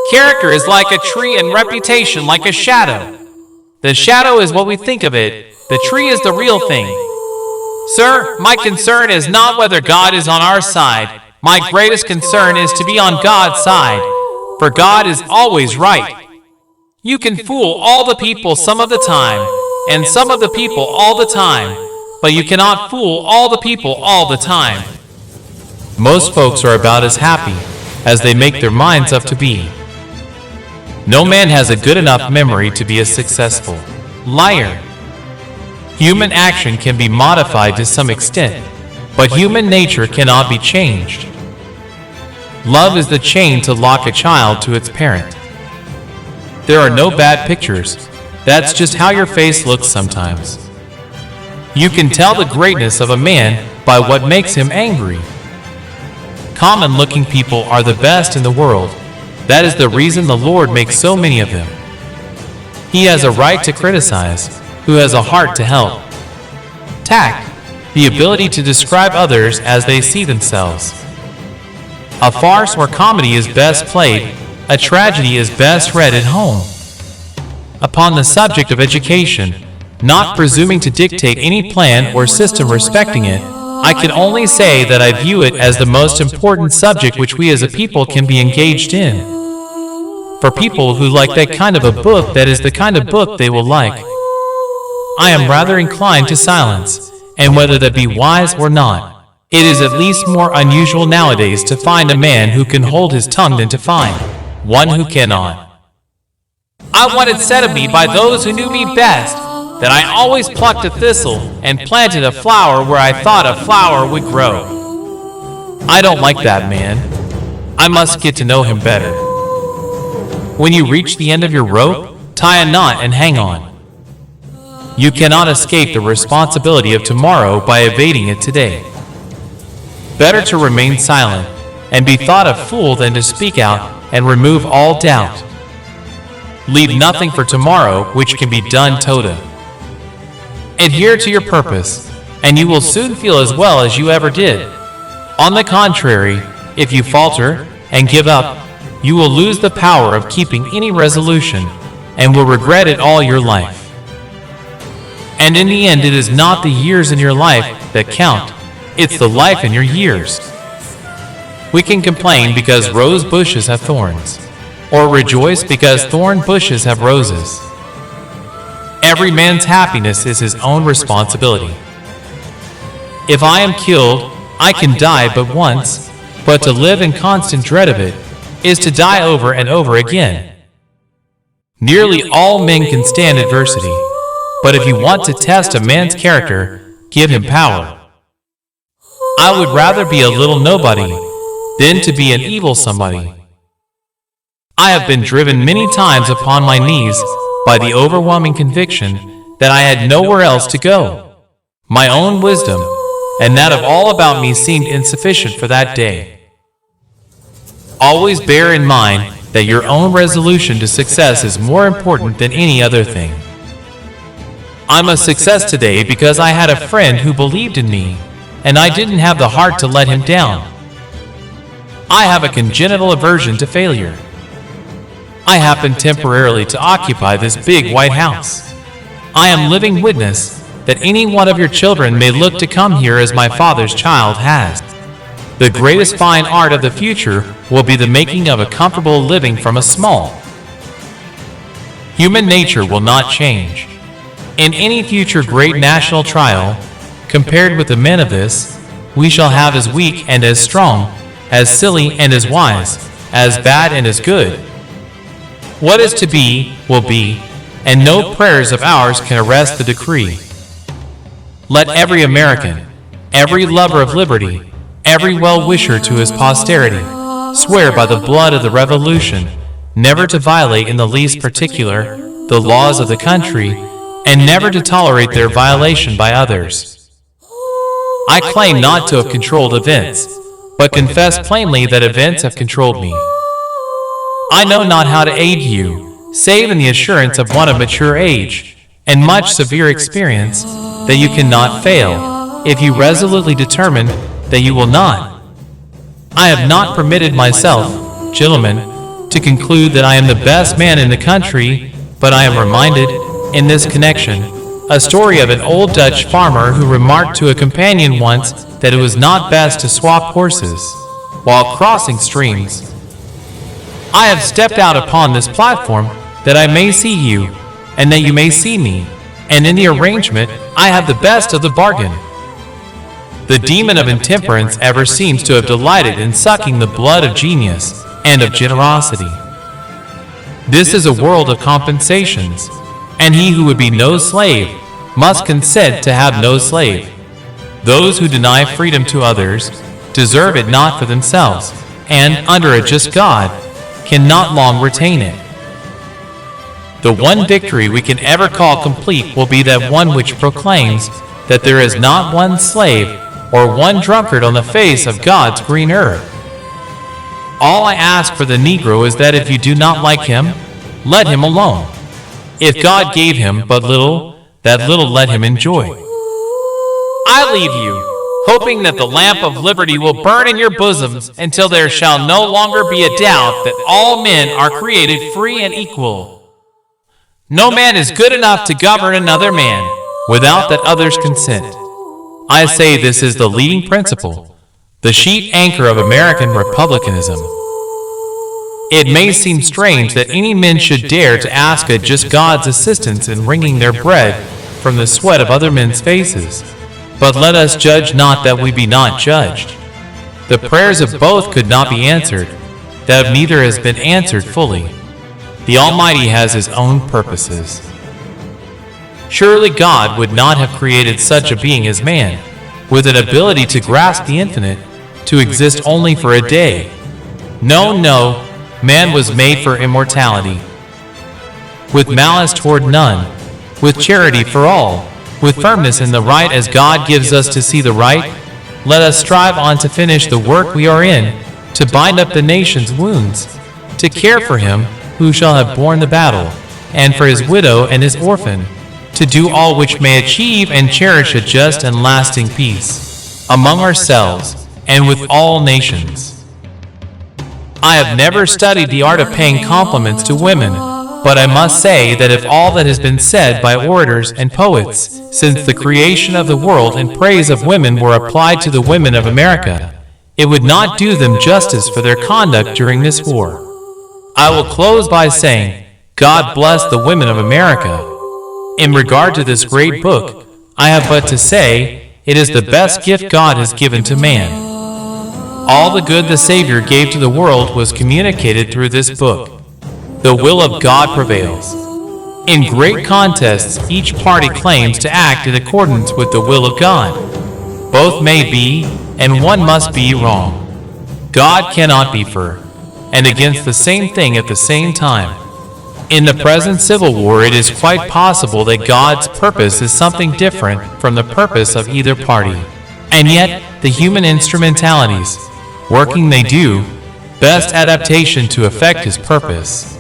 Character is like a tree and reputation like a shadow. The shadow is what we think of it. The tree is the real thing. Sir, my concern is not whether God is on our side. My greatest concern is to be on God's side, for God is always right. You can fool all the people some of the time, and some of the people all the time, but you cannot fool all the people all the time. Most folks are about as happy as they make their minds up to be. No man has a good enough memory to be a successful liar. Human action can be modified to some extent, but human nature cannot be changed. Love is the chain to lock a child to its parent. There are no bad pictures. That's just how your face looks sometimes. You can tell the greatness of a man by what makes him angry. Common-looking people are the best in the world. That is the reason the Lord makes so many of them. He has a right to criticize, who has a heart to help. Tact, the ability to describe others as they see themselves. A farce or comedy is best played, a tragedy is best read at home. Upon the subject of education, not presuming to dictate any plan or system respecting it, I can only say that I view it as the most important subject which we as a people can be engaged in. For people who like that kind of a book, that is the kind of book they will like. I am rather inclined to silence, and whether that be wise or not, it is at least more unusual nowadays to find a man who can hold his tongue than to find one who cannot. I want it said of me by those who knew me best, that I always plucked a thistle and planted a flower where I thought a flower would grow. I don't like that man. I must get to know him better. When you reach the end of your rope, tie a knot and hang on. You cannot escape the responsibility of tomorrow by evading it today. Better to remain silent and be thought a fool than to speak out and remove all doubt. Leave nothing for tomorrow which can be done tota. Adhere to your purpose, and you will soon feel as well as you ever did. On the contrary, if you falter and give up, you will lose the power of keeping any resolution and will regret it all your life. And in the end, it is not the years in your life that count, it's the life in your years. We can complain because rose bushes have thorns, or rejoice because thorn bushes have roses. Every man's happiness is his own responsibility. If I am killed, I can die but once, but to live in constant dread of it is to die over and over again. Nearly all men can stand adversity, but if you want to test a man's character, give him power. I would rather be a little nobody than to be an evil somebody. I have been driven many times upon my knees by the overwhelming conviction that I had nowhere else to go. My own wisdom, and that of all about me, seemed insufficient for that day. Always bear in mind that your own resolution to success is more important than any other thing. I'm a success today because I had a friend who believed in me, and I didn't have the heart to let him down. I have a congenital aversion to failure. I happen temporarily to occupy this big white house. I am living witness that any one of your children may look to come here as my father's child has. The greatest fine art of the future will be the making of a comfortable living from a small. Human nature will not change. In any future great national trial, compared with the men of this, we shall have as weak and as strong, as silly and as wise, as bad and as good. What is to be, will be, and no prayers of ours can arrest the decree. Let every American, every lover of liberty, every well-wisher to his posterity, swear by the blood of the Revolution never to violate in the least particular the laws of the country, and never to tolerate their violation by others. I claim not to have controlled events, but confess plainly that events have controlled me. I know not how to aid you, save in the assurance of one of mature age, and much severe experience, that you cannot fail, if you resolutely determine that you will not. I have not permitted myself, gentlemen, to conclude that I am the best man in the country, but I am reminded, in this connection, a story of an old Dutch farmer who remarked to a companion once that it was not best to swap horses while crossing streams. I have stepped out upon this platform that I may see you, and that you may see me, and in the arrangement I have the best of the bargain. The demon of intemperance ever seems to have delighted in sucking the blood of genius and of generosity. This is a world of compensations, and he who would be no slave must consent to have no slave. Those who deny freedom to others deserve it not for themselves, and, under a just God, cannot long retain it. The one victory we can ever call complete will be that one which proclaims that there is not one slave or one drunkard on the face of God's green earth. All I ask for the Negro is that if you do not like him, let him alone. If God gave him but little, that little let him enjoy. I leave you, hoping that the lamp of liberty will burn in your bosoms until there shall no longer be a doubt that all men are created free and equal. No man is good enough to govern another man without that others consent. I say this is the leading principle, the sheet anchor of American republicanism. It may seem strange that any men should dare to ask a just God's assistance in wringing their bread from the sweat of other men's faces. But let us judge not that we be not judged. The prayers of both could not be answered, that of neither has been answered fully. The Almighty has His own purposes. Surely God would not have created such a being as man, with an ability to grasp the infinite, to exist only for a day. No, no, man was made for immortality. With malice toward none, with charity for all, with firmness in the right as God gives us to see the right, let us strive on to finish the work we are in, to bind up the nation's wounds, to care for him who shall have borne the battle, and for his widow and his orphan, to do all which may achieve and cherish a just and lasting peace, among ourselves and with all nations. I have never studied the art of paying compliments to women, but I must say that if all that has been said by orators and poets since the creation of the world in praise of women were applied to the women of America, it would not do them justice for their conduct during this war. I will close by saying, God bless the women of America. In regard to this great book, I have but to say, it is the best gift God has given to man. All the good the Savior gave to the world was communicated through this book. The will of God prevails. In great contests, each party claims to act in accordance with the will of God. Both may be, and one must be, wrong. God cannot be for and against the same thing at the same time. In the present civil war, it is quite possible that God's purpose is something different from the purpose of either party. And yet, the human instrumentalities, working they do, best adaptation to effect His purpose.